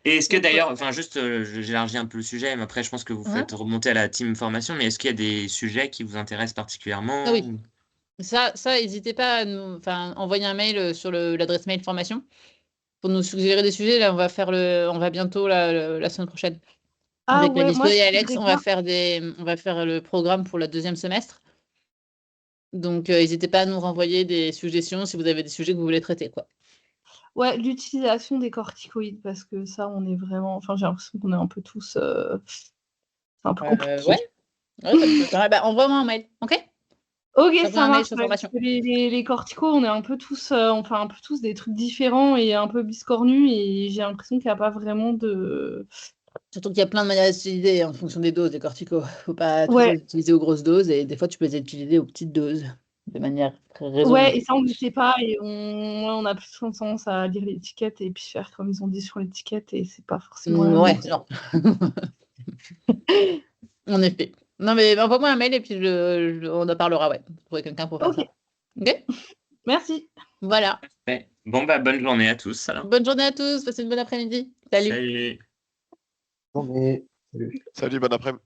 Et est-ce que Donc, d'ailleurs, enfin juste, j'élargis un peu le sujet, mais après je pense que vous faites remonter à la team formation, mais est-ce qu'il y a des sujets qui vous intéressent particulièrement? Ah oui. Ça, n'hésitez pas à nous envoyer un mail sur l'adresse mail formation pour nous suggérer des sujets. Là, on va bientôt la semaine prochaine. Avec Calypso et Alex, on va faire le programme pour le 2e semestre. Donc, n'hésitez pas à nous renvoyer des suggestions si vous avez des sujets que vous voulez traiter, quoi. Ouais, l'utilisation des corticoïdes, parce que ça, on est vraiment... Enfin, j'ai l'impression qu'on est un peu tous... C'est un peu compliqué. Ouais, envoie-moi un mail, ok? Ok, Ça ça marche. sur formation. Les corticos, on est un peu tous... on fait un peu tous des trucs différents et un peu biscornus, et j'ai l'impression qu'il n'y a pas vraiment de... Surtout qu'il y a plein de manières d'utiliser en fonction des doses des corticos. Faut pas toujours les utiliser aux grosses doses et des fois, tu peux les utiliser aux petites doses de manière très raisonnable. Ouais, et ça, on ne le sait pas et on a plus tendance à lire l'étiquette et puis faire comme ils ont dit sur l'étiquette et c'est pas forcément la Ouais, même. non. En effet. Non, mais envoie-moi un mail et puis on en parlera, ouais. Trouver quelqu'un pour faire ça. Ok. Merci. Voilà. Ouais. Bon, bah, bonne journée à tous. Alors. Bonne journée à tous. Passez une bonne après-midi. Salut. Salut. Salut. Salut, bon après-midi.